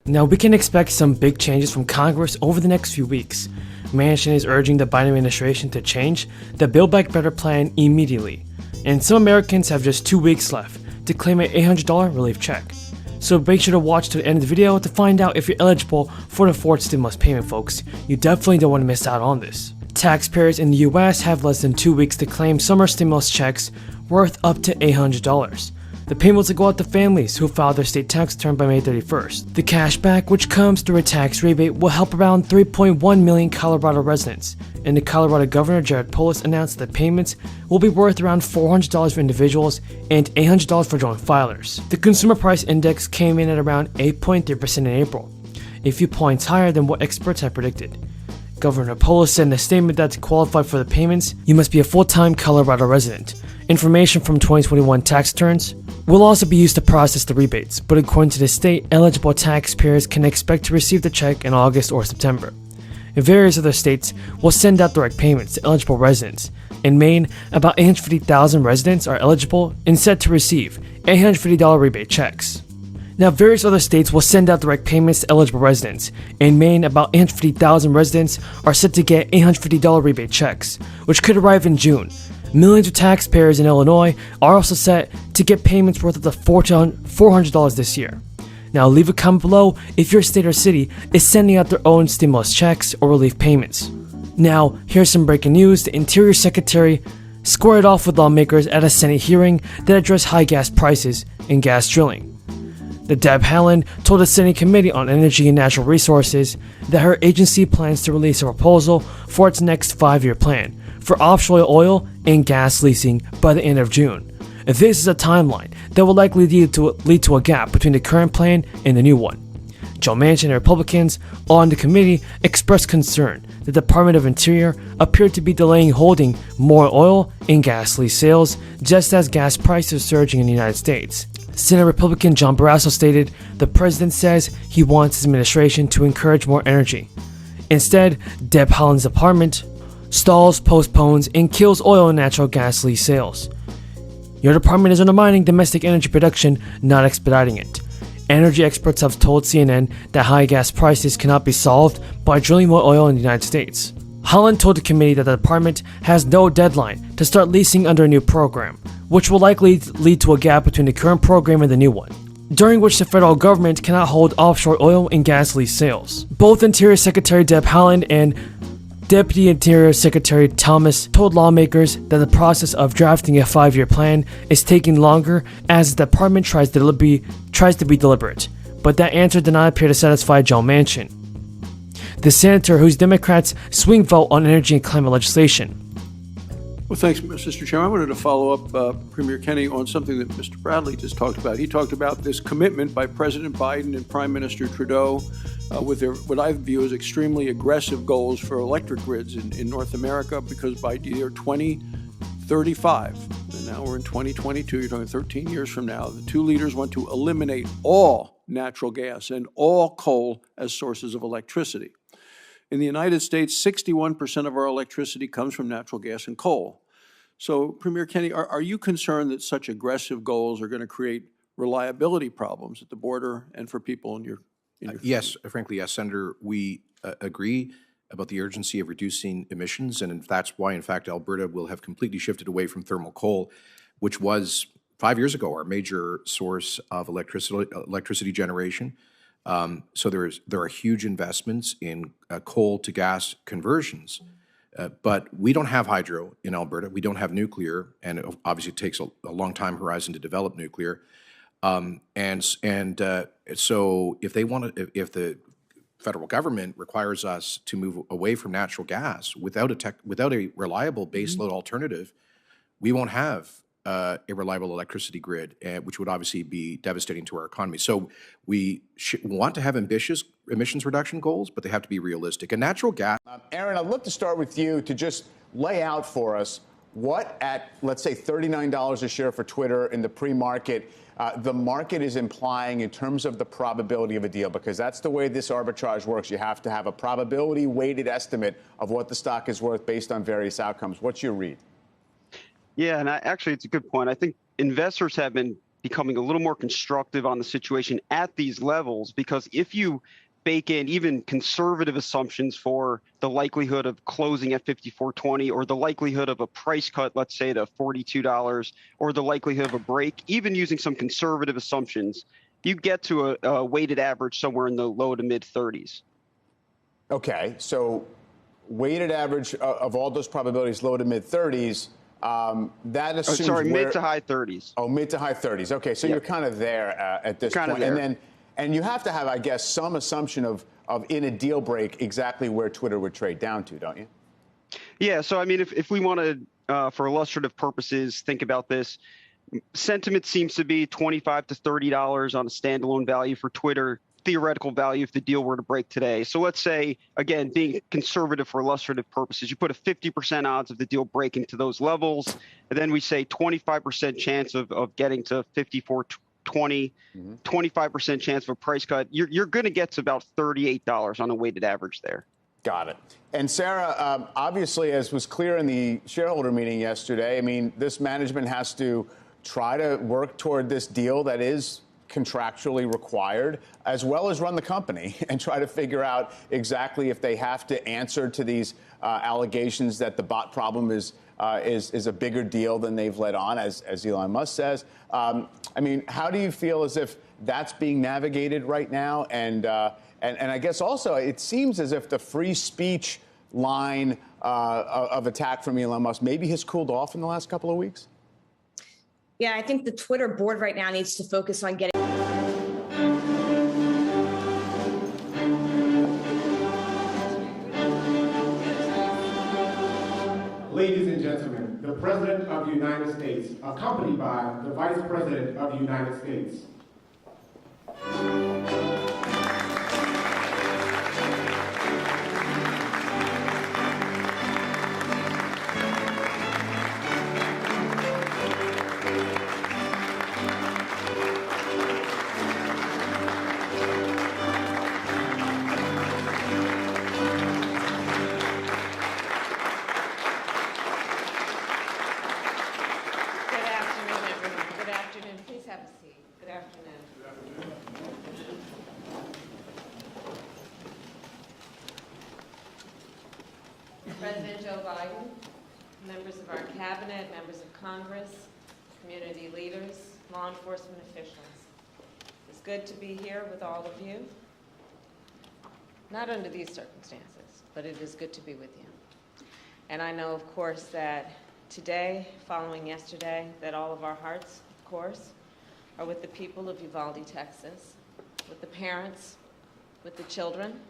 Now, we can expect some big changes from Congress over the next few weeks. Manchin is urging the Biden administration to change the Build Back Better plan immediately, and some Americans have just 2 weeks left to claim an $800 relief check. So make sure to watch to the end of the video to find out if you're eligible for the fourth stimulus payment, folks. You definitely don't want to miss out on this. Taxpayers in the US have less than 2 weeks to claim summer stimulus checks worth up to $800. The payments will go out to families who filed their state tax return by May 31st. The cashback, which comes through a tax rebate, will help around 3.1 million Colorado residents, and the Colorado Governor Jared Polis announced that payments will be worth around $400 for individuals and $800 for joint filers. The Consumer Price Index came in at around 8.3% in April, a few points higher than what experts had predicted. Governor Polis said in a statement that to qualify for the payments, you must be a full-time Colorado resident. Information from 2021 tax returns will also be used to process the rebates, but according to the state, eligible taxpayers can expect to receive the check in August or September. In various other states will send out direct payments to eligible residents. In Maine, about 850,000 residents are eligible and set to receive $850 rebate checks. Now, various other states will send out direct payments to eligible residents. In Maine, about 850,000 residents are set to get $850 rebate checks, which could arrive in June. Millions of taxpayers in Illinois are also set to get payments worth up to $400 this year. Now, leave a comment below if your state or city is sending out their own stimulus checks or relief payments. Now, here's some breaking news. The Interior Secretary squared off with lawmakers at a Senate hearing that addressed high gas prices and gas drilling. The Deb Haaland told the Senate Committee on Energy and Natural Resources that her agency plans to release a proposal for its next 5-year plan for offshore oil and gas leasing by the end of June. This is a timeline that will likely lead to a gap between the current plan and the new one. Joe Manchin and Republicans on the committee expressed concern that the Department of Interior appeared to be delaying holding more oil and gas lease sales just as gas prices are surging in the United States. Senate Republican John Barrasso stated, "The president says he wants his administration to encourage more energy. Instead, Deb Haaland's department stalls, postpones, and kills oil and natural gas lease sales. Your department is undermining domestic energy production, not expediting it." Energy experts have told CNN that high gas prices cannot be solved by drilling more oil in the United States. Haaland told the committee that the department has no deadline to start leasing under a new program, which will likely lead to a gap between the current program and the new one, during which the federal government cannot hold offshore oil and gas lease sales. Both Interior Secretary Deb Haaland and Deputy Interior Secretary Thomas told lawmakers that the process of drafting a 5-year plan is taking longer as the department tries to be deliberate, but that answer did not appear to satisfy Joe Manchin, the senator whose Democrats swing vote on energy and climate legislation. Well, thanks, Mr. Chairman. I wanted to follow up, Premier Kenney, on something that Mr. Bradley just talked about. He talked about this commitment by President Biden and Prime Minister Trudeau with their, what I view as extremely aggressive goals for electric grids in North America, because by the year 2035, and now we're in 2022, you're talking 13 years from now, the two leaders want to eliminate all natural gas and all coal as sources of electricity. In the United States, 61% of our electricity comes from natural gas and coal. So, Premier Kenney, are you concerned that such aggressive goals are going to create reliability problems at the border and for people in your Yes, frankly, yes, Senator. We agree about the urgency of reducing emissions, and that's why, in fact, Alberta will have completely shifted away from thermal coal, which was 5 years ago our major source of electricity generation. So there are huge investments in coal to gas conversions, but we don't have hydro in Alberta. We don't have nuclear, and obviously it takes a long time horizon to develop nuclear. So if the federal government requires us to move away from natural gas without a reliable baseload alternative, we won't have a reliable electricity grid, which would obviously be devastating to our economy. So we want to have ambitious emissions reduction goals, but they have to be realistic. And natural gas. Aaron, I'd love to start with you to just lay out for us what at, let's say, $39 a share for Twitter in the pre-market, the market is implying in terms of the probability of a deal, because that's the way this arbitrage works. You have to have a probability-weighted estimate of what the stock is worth based on various outcomes. What's your read? Yeah, and actually, it's a good point. I think investors have been becoming a little more constructive on the situation at these levels, because if you bake in even conservative assumptions for the likelihood of closing at 54.20 or the likelihood of a price cut, let's say to $42, or the likelihood of a break, even using some conservative assumptions, you get to a weighted average somewhere in the low to mid 30s. Okay, so weighted average of all those probabilities, low to mid 30s. That assumes mid to high 30s. Oh, mid to high 30s. Okay, so you're kind of there at this point. And you have to have, I guess, some assumption of in a deal break exactly where Twitter would trade down to, don't you? Yeah, so I mean, if we want to, for illustrative purposes, think about this, sentiment seems to be $25 to $30 on a standalone value for Twitter, theoretical value if the deal were to break today. So let's say, again, being conservative for illustrative purposes, you put a 50% odds of the deal breaking to those levels, and then we say 25% chance of getting to 54.20, 25% chance of a price cut. You're going to get to about $38 on a weighted average there. Got it. And Sarah, obviously, as was clear in the shareholder meeting yesterday, I mean, this management has to try to work toward this deal that is contractually required, as well as run the company and try to figure out exactly if they have to answer to these allegations that the bot problem is a bigger deal than they've let on, as Elon Musk says. I mean, how do you feel as if that's being navigated right now? And I guess also it seems as if the free speech line of attack from Elon Musk maybe has cooled off in the last couple of weeks. Yeah, I think the Twitter board right now needs to focus on getting. Ladies and gentlemen, the President of the United States, accompanied by the Vice President of the United States. President Joe Biden, members of our cabinet, members of Congress, community leaders, law enforcement officials. It's good to be here with all of you. Not under these circumstances, but it is good to be with you. And I know, of course, that today, following yesterday, that all of our hearts, of course, are with the people of Uvalde, Texas, with the parents, with the children,